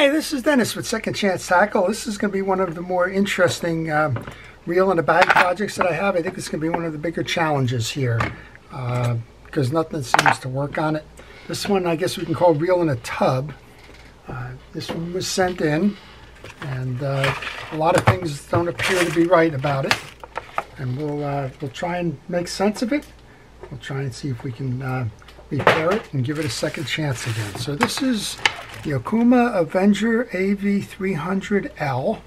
Hi, this is Dennis with Second Chance Tackle. This is going to be one of the more interesting reel in a bag projects that I have. I think it's going to be one of the bigger challenges here because nothing seems to work on it. This one I guess we can call reel in a tub. This one was sent in, and a lot of things don't appear to be right about it. And we'll try and make sense of it. We'll try and see if we can repair it and give it a second chance again. So this is the Okuma Avenger AV 300L.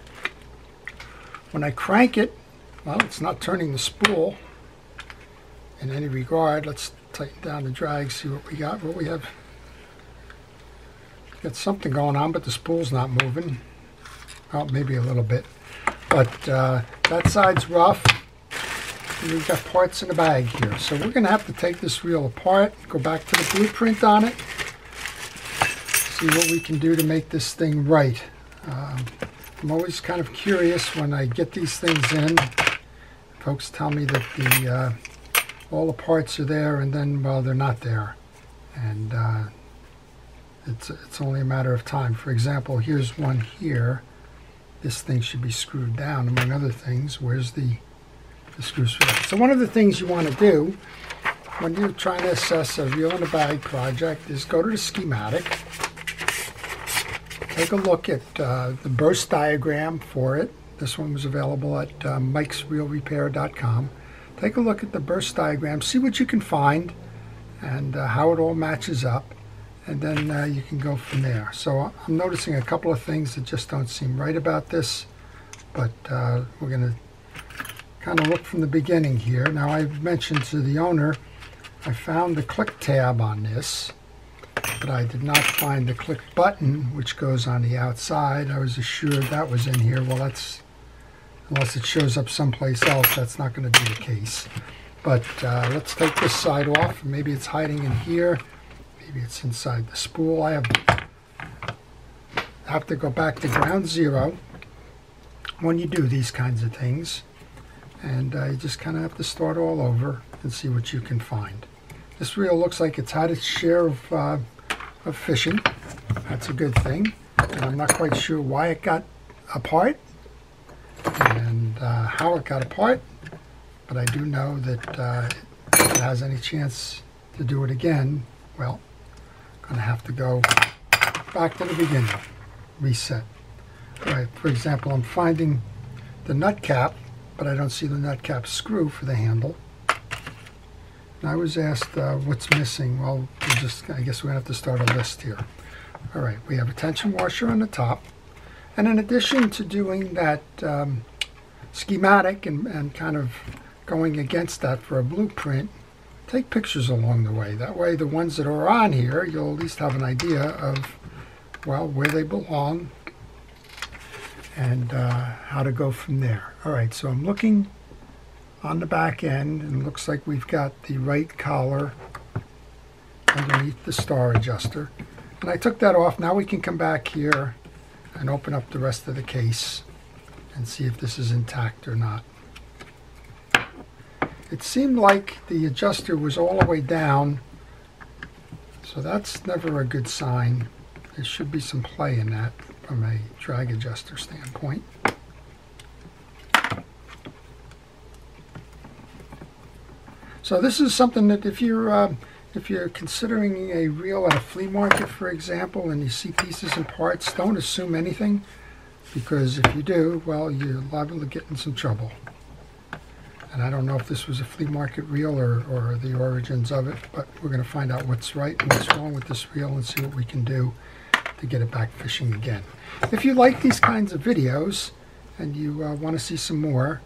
When I crank it, well, it's not turning the spool in any regard. Let's tighten down the drag, see what we got. What we have, got something going on, but the spool's not moving. Oh, maybe a little bit. But that side's rough. And we've got parts in the bag here. So we're going to have to take this reel apart, go back to the blueprint on it, see what we can do to make this thing right. I'm always kind of curious when I get these things in. Folks tell me that all the parts are there, and then, well, they're not there. And it's only a matter of time. For example, here's one here. This thing should be screwed down, among other things. Where's the screws for that? So one of the things you want to do when you're trying to assess a reel in a bag project is go to the schematic. Take a look at the burst diagram for it. This one was available at mikesreelrepair.com. Take a look at the burst diagram, see what you can find and how it all matches up, and then you can go from there. So I'm noticing a couple of things that just don't seem right about this, but we're going to kind of look from the beginning here. Now, I've mentioned to the owner I found the click tab on this, but I did not find the click button, which goes on the outside. I was assured that was in here. Well, that's, unless it shows up someplace else, that's not going to be the case. But let's take this side off. Maybe it's hiding in here. Maybe it's inside the spool. I have to go back to ground zero when you do these kinds of things. And you just kind of have to start all over and see what you can find. This reel looks like it's had its share of fishing. That's a good thing. And I'm not quite sure why it got apart and how it got apart, but I do know that if it has any chance to do it again, well, I'm going to have to go back to the beginning, reset. All right, for example, I'm finding the nut cap, but I don't see the nut cap screw for the handle. And I was asked what's missing. Well, I guess we're going to have to start a list here. All right, we have a tension washer on the top. And in addition to doing that schematic and kind of going against that for a blueprint, take pictures along the way. That way, the ones that are on here, you'll at least have an idea of, well, where they belong and how to go from there. All right, so I'm looking on the back end, and it looks like we've got the right collar underneath the star adjuster. And I took that off. Now we can come back here and open up the rest of the case and see if this is intact or not. It seemed like the adjuster was all the way down, so that's never a good sign. There should be some play in that from a drag adjuster standpoint. So this is something that if you're considering a reel at a flea market, for example, and you see pieces and parts, don't assume anything, because if you do, well, you're liable to get in some trouble. And I don't know if this was a flea market reel or the origins of it, but we're going to find out what's right and what's wrong with this reel and see what we can do to get it back fishing again. If you like these kinds of videos and you want to see some more,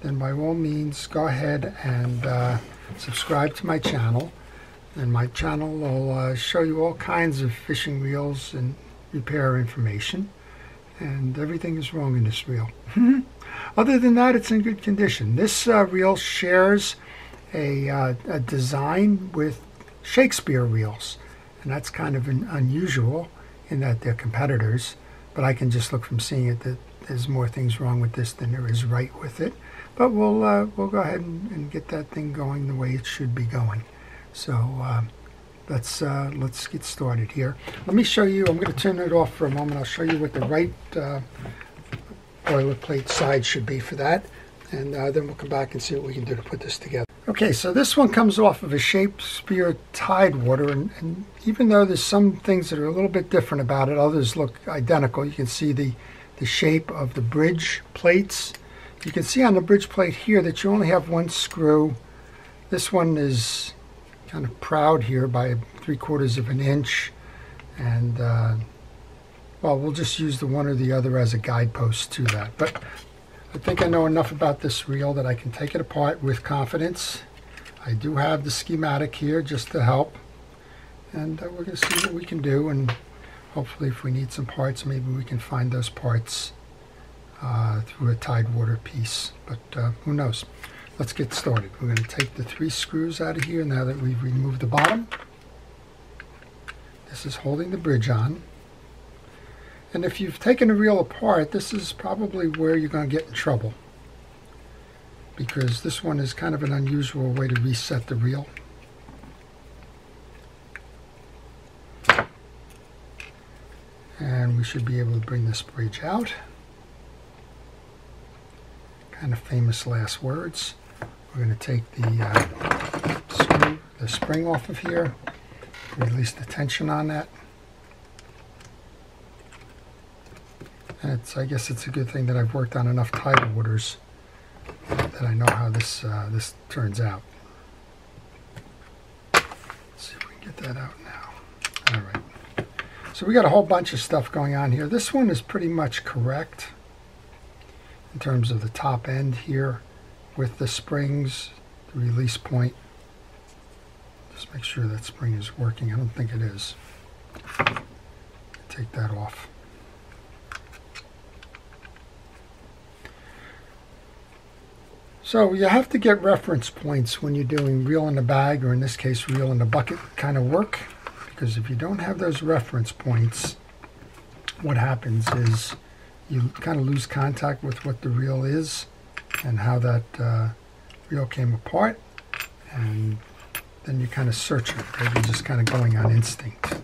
then by all means go ahead and subscribe to my channel. And my channel will show you all kinds of fishing reels and repair information. And everything is wrong in this reel. Other than that, it's in good condition. This reel shares a design with Shakespeare reels. And that's kind of unusual in that they're competitors. But I can just look from seeing it that there's more things wrong with this than there is right with it. But we'll go ahead and get that thing going the way it should be going. So let's get started here. Let me show you. I'm going to turn it off for a moment. I'll show you what the right boilerplate side should be for that, and then we'll come back and see what we can do to put this together. Okay, so this one comes off of a Shakespeare Tidewater, and even though there's some things that are a little bit different about it, others look identical. You can see the shape of the bridge plates. You can see on the bridge plate here that you only have one screw. This one is kind of proud here by 3/4 of an inch, and well, we'll just use the one or the other as a guidepost to that. But I think I know enough about this reel that I can take it apart with confidence. I do have the schematic here just to help, and we're going to see what we can do, and hopefully if we need some parts, maybe we can find those parts through a Tidewater piece, but who knows. Let's get started. We're going to take the 3 screws out of here now that we've removed the bottom. This is holding the bridge on. And if you've taken a reel apart, this is probably where you're going to get in trouble, because this one is kind of an unusual way to reset the reel. And we should be able to bring this bridge out. Kind of famous last words. We're going to take the spring off of here, release the tension on that. And I guess it's a good thing that I've worked on enough Tidewaters that I know how this turns out. Let's see if we can get that out now. All right. So we got a whole bunch of stuff going on here. This one is pretty much correct in terms of the top end here with the springs, the release point. Just make sure that spring is working. I don't think it is. Take that off. So you have to get reference points when you're doing reel in the bag, or in this case reel in the bucket kind of work, because if you don't have those reference points, what happens is you kind of lose contact with what the reel is and how that reel came apart, and then you're kind of searching, right? You're just kind of going on instinct.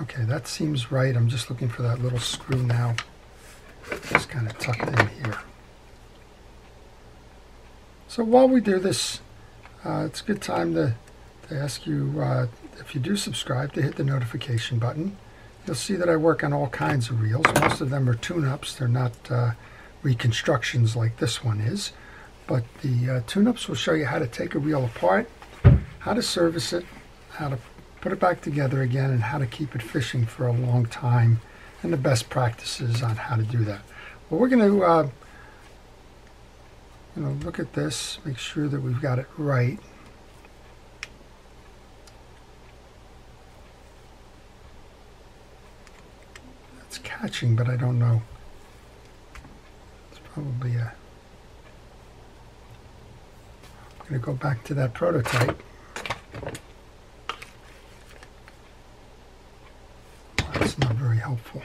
Okay, that seems right. I'm just looking for that little screw now. Just kind of tucked in here. So while we do this, it's a good time to ask you, if you do subscribe, to hit the notification button. You'll see that I work on all kinds of reels. Most of them are tune-ups. They're not reconstructions like this one is. But the tune-ups will show you how to take a reel apart, how to service it, how to put it back together again, and how to keep it fishing for a long time, and the best practices on how to do that. Well, we're going to look at this, make sure that we've got it right. It's catching, but I don't know. It's probably a... I'm going to go back to that prototype. That's not very helpful.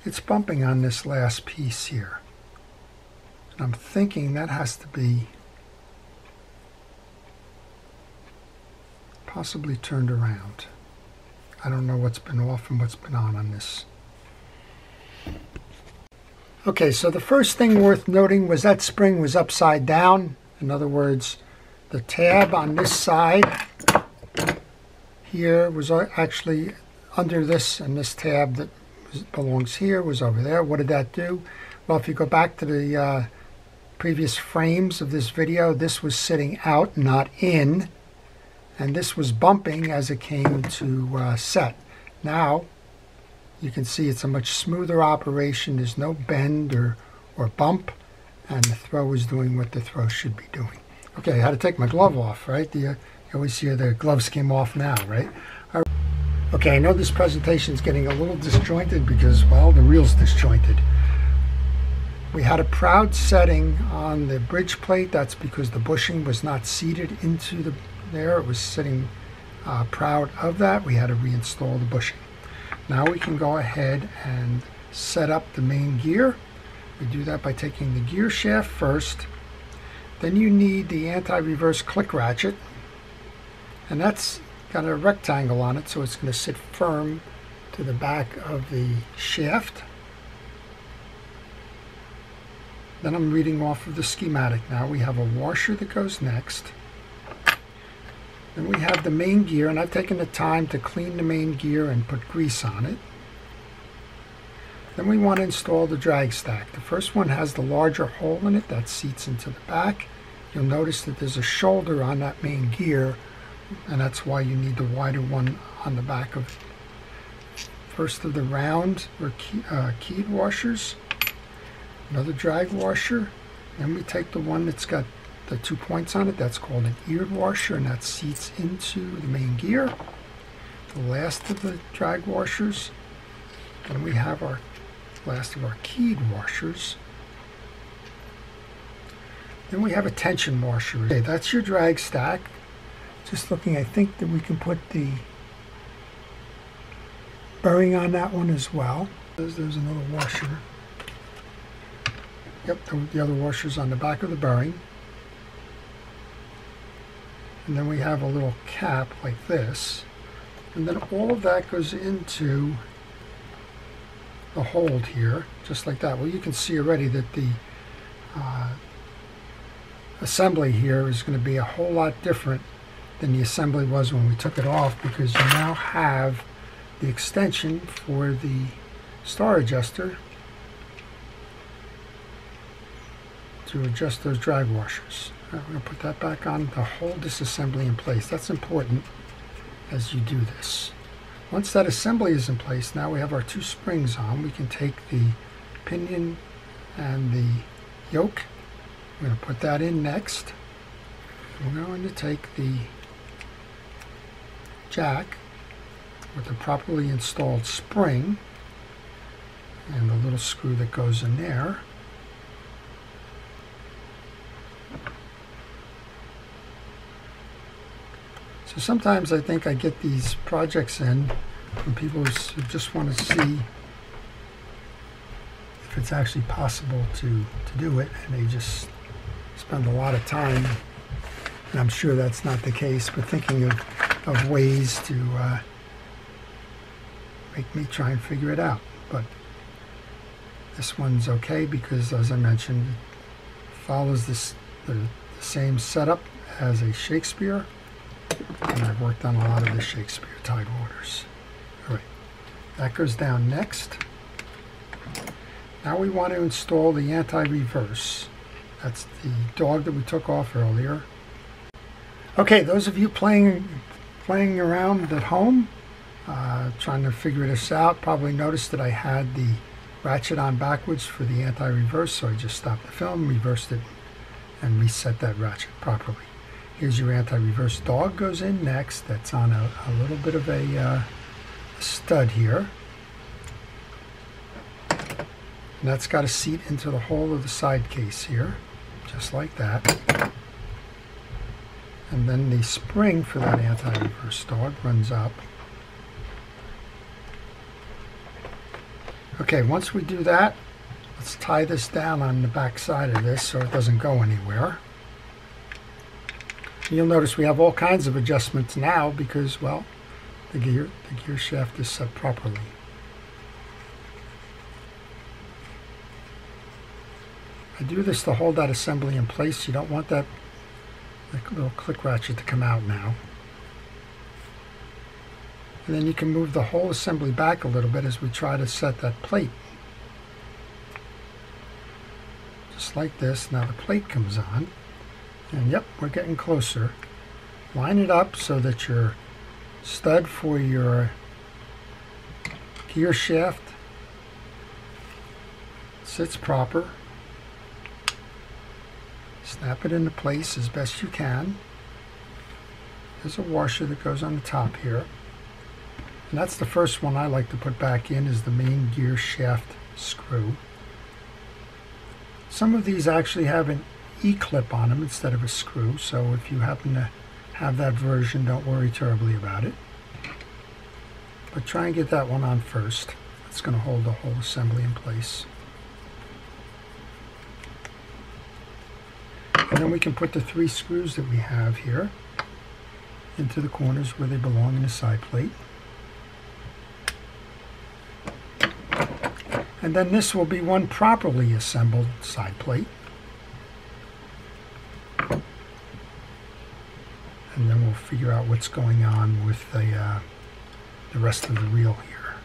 It's bumping on this last piece here. And I'm thinking that has to be possibly turned around. I don't know what's been off and what's been on this. Okay, so the first thing worth noting was that spring was upside down. In other words, the tab on this side here was actually under this, and this tab that belongs here was over there. What did that do? Well, if you go back to the previous frames of this video, this was sitting out, not in, and this was bumping as it came to set. Now you can see it's a much smoother operation. There's no bend or bump, and the throw is doing what the throw should be doing. Okay, I had to take my glove off, right? You always hear the gloves came off now, right? Okay, I know this presentation is getting a little disjointed because, well, the reel's disjointed. We had a proud setting on the bridge plate. That's because the bushing was not seated into there. It was sitting proud of that. We had to reinstall the bushing. Now we can go ahead and set up the main gear. We do that by taking the gear shaft first. Then you need the anti-reverse click ratchet, and that's got a rectangle on it, so it's going to sit firm to the back of the shaft. Then I'm reading off of the schematic now. We have a washer that goes next. Then we have the main gear, and I've taken the time to clean the main gear and put grease on it. Then we want to install the drag stack. The first one has the larger hole in it that seats into the back. You'll notice that there's a shoulder on that main gear, and that's why you need the wider one on the back of it. First of the round or keyed washers, another drag washer. Then we take the one that's got the 2 points on it. That's called an eared washer, and that seats into the main gear. The last of the drag washers. Then we have our last of our keyed washers. Then we have a tension washer. Okay, that's your drag stack. Just looking, I think that we can put the bearing on that one as well. There's another washer. Yep, the other washer's on the back of the bearing. And then we have a little cap like this. And then all of that goes into the hold here, just like that. Well, you can see already that the assembly here is going to be a whole lot different than the assembly was when we took it off, because you now have the extension for the star adjuster to adjust those drag washers. We're going to put that back on to hold this assembly in place. That's important as you do this. Once that assembly is in place, now we have our 2 springs on. We can take the pinion and the yoke. We're going to put that in next. We're going to take the jack with the properly installed spring and the little screw that goes in there. So sometimes I think I get these projects in from people who just want to see if it's actually possible to do it, and they just spend a lot of time, and I'm sure that's not the case, but thinking of ways to make me try and figure it out. But this one's okay because, as I mentioned, it follows the same setup as a Shakespeare. And I've worked on a lot of the Shakespeare tide waters. All right, that goes down next. Now we want to install the anti-reverse. That's the dog that we took off earlier. Okay, those of you playing around at home, trying to figure this out, probably noticed that I had the ratchet on backwards for the anti-reverse, so I just stopped the film, reversed it, and reset that ratchet properly. Here's your anti-reverse dog goes in next. That's on a little bit of a stud here. And that's got a seat into the hole of the side case here, just like that. And then the spring for that anti-reverse dog runs up. Okay, once we do that, let's tie this down on the back side of this so it doesn't go anywhere. You'll notice we have all kinds of adjustments now because, well, the gear shaft is set properly. I do this to hold that assembly in place. You don't want that little click ratchet to come out now. And then you can move the whole assembly back a little bit as we try to set that plate. Just like this. Now the plate comes on. And yep, we're getting closer. Line it up so that your stud for your gear shaft sits proper. Snap it into place as best you can. There's a washer that goes on the top here. And that's the first one I like to put back in, is the main gear shaft screw. Some of these actually have an E-clip on them instead of a screw, so if you happen to have that version, don't worry terribly about it. but try and get that one on first. It's going to hold the whole assembly in place. And then we can put the 3 screws that we have here into the corners where they belong in the side plate. And then this will be one properly assembled side plate. And then we'll figure out what's going on with the rest of the reel here.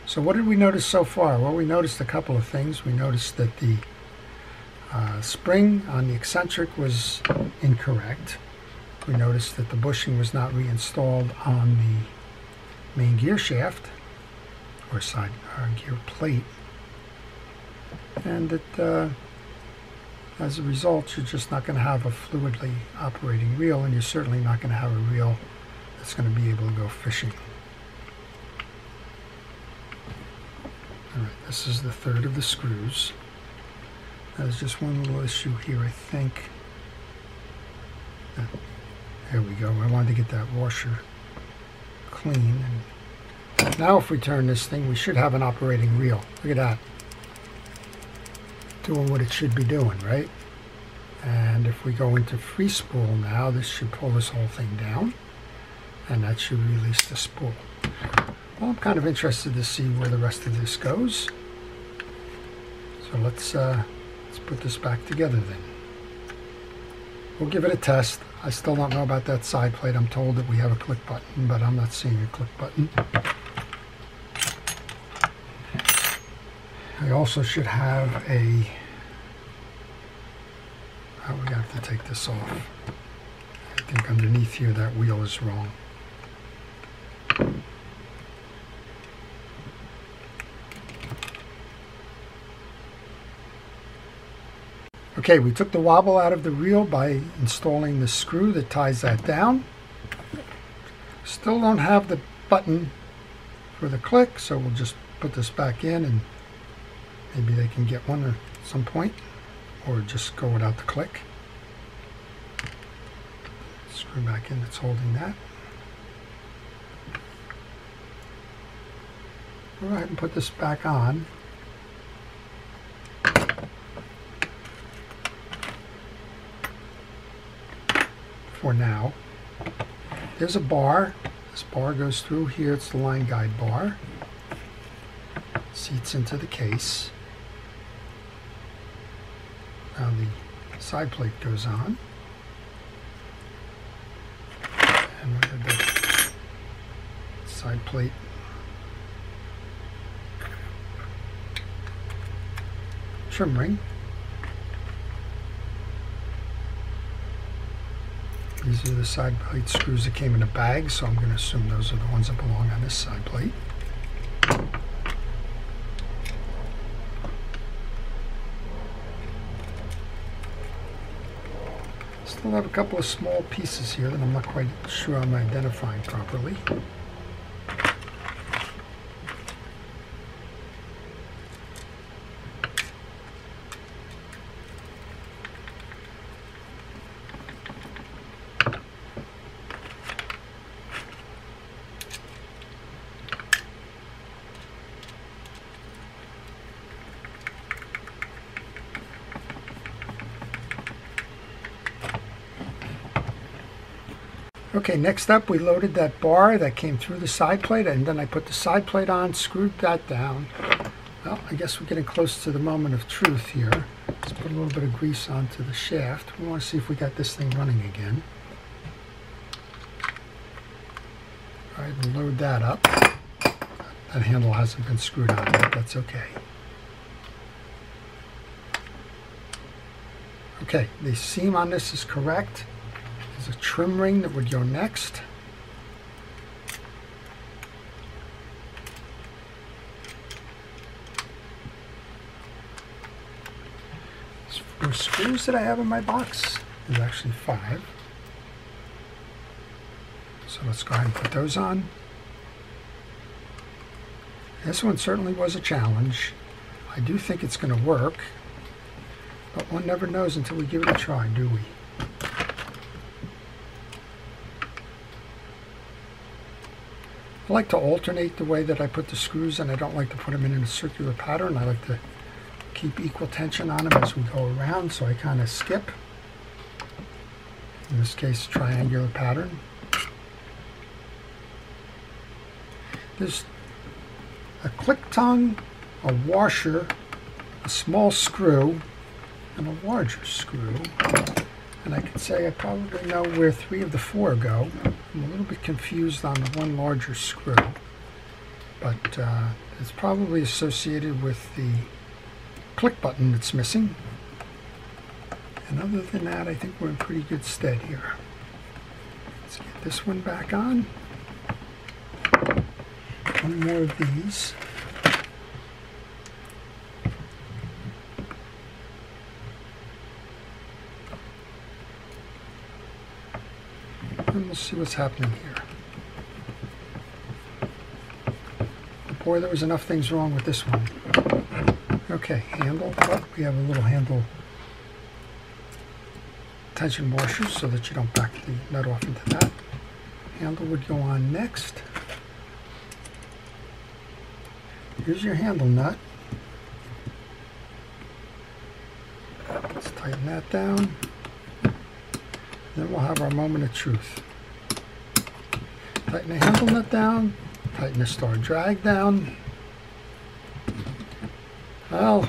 So what did we notice so far? Well, we noticed a couple of things. We noticed that the spring on the eccentric was incorrect. We noticed that the bushing was not reinstalled on the main gear shaft or side gear plate, and that as a result you're just not going to have a fluidly operating reel, and you're certainly not going to have a reel that's going to be able to go fishing. Alright, this is the third of the screws. There's just one little issue here, I think. There we go. I wanted to get that washer clean. And now if we turn this thing, we should have an operating reel. Look at that. Doing what it should be doing, right? And if we go into free spool now, this should pull this whole thing down, and that should release the spool. Well, I'm kind of interested to see where the rest of this goes. So let's put this back together then. We'll give it a test. I still don't know about that side plate. I'm told that we have a click button, but I'm not seeing a click button. I also should have a... Oh, we have to take this off. I think underneath here that wheel is wrong. Okay, we took the wobble out of the reel by installing the screw that ties that down. Still don't have the button for the click, so we'll just put this back in, and maybe they can get one at some point, or just go without the click. Screw back in that's holding that. Go ahead and put this back on. For now. There's a bar. This bar goes through here. It's the line guide bar. Seats into the case. Now the side plate goes on. And we have the side plate trim ring. These are the side plate screws that came in a bag, so I'm going to assume those are the ones that belong on this side plate. Still have a couple of small pieces here that I'm not quite sure I'm identifying properly. Okay, next up we loaded that bar that came through the side plate, and then I put the side plate on, screwed that down. Well, I guess we're getting close to the moment of truth here. Let's put a little bit of grease onto the shaft. We want to see if we got this thing running again. All right, we'll load that up. That handle hasn't been screwed on yet, that's okay. Okay, the seam on this is correct. There's a trim ring that would go next. There's 4 screws that I have in my box. There's actually 5. So let's go ahead and put those on. This one certainly was a challenge. I do think it's going to work, but one never knows until we give it a try, do we? I like to alternate the way that I put the screws, and I don't like to put them in a circular pattern. I like to keep equal tension on them as we go around, so I kind of skip. In this case, triangular pattern. There's a click tongue, a washer, a small screw, and a larger screw. And I can say I probably know where 3 of the 4 go. I'm a little bit confused on the one larger screw, but it's probably associated with the click button that's missing. And other than that, I think we're in pretty good stead here. Let's get this one back on. One more of these. And we'll see what's happening here. Boy, there was enough things wrong with this one. Okay, handle. Oh, we have a little handle tension washer so that you don't back the nut off into that. Handle would go on next. Here's your handle nut. Let's tighten that down. Then we'll have our moment of truth. Tighten the handle nut down. Tighten the star drag down. Well,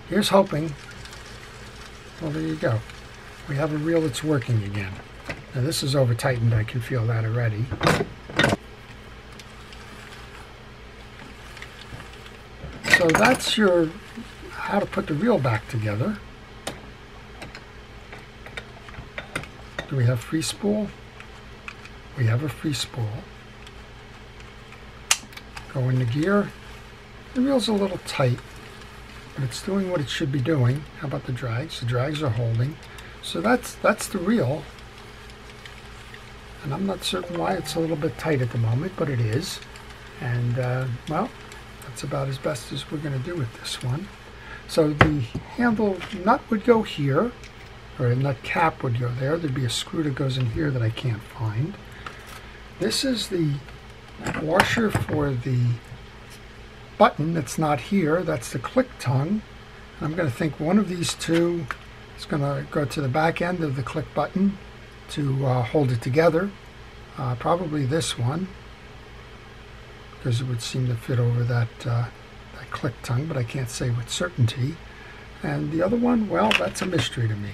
here's hoping. Well, there you go. We have a reel that's working again. Now this is over tightened. I can feel that already. So that's your how to put the reel back together. Do we have free spool? We have a free spool. Go into gear. The reel's a little tight, but it's doing what it should be doing. How about the drags? The drags are holding. So that's the reel. And I'm not certain why it's a little bit tight at the moment, but it is. And well, that's about as best as we're going to do with this one. So the handle nut would go here, or a nut cap would go there. There'd be a screw that goes in here that I can't find. This is the washer for the button that's not here. That's the click tongue. And I'm going to think one of these two is going to go to the back end of the click button to hold it together. Probably this one, because it would seem to fit over that click tongue, but I can't say with certainty. And the other one, well, that's a mystery to me.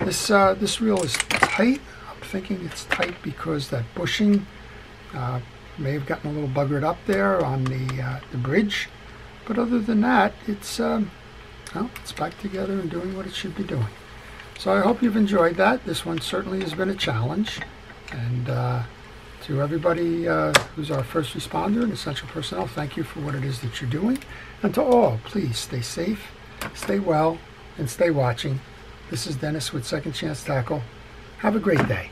This reel is tight. I'm thinking it's tight because that bushing may have gotten a little buggered up there on the bridge. But other than that, it's well, it's back together and doing what it should be doing. So I hope you've enjoyed that. This one certainly has been a challenge. And to everybody who's our first responder and essential personnel, thank you for what it is that you're doing. And to all, please stay safe, stay well, and stay watching. This is Dennis with Second Chance Tackle. Have a great day.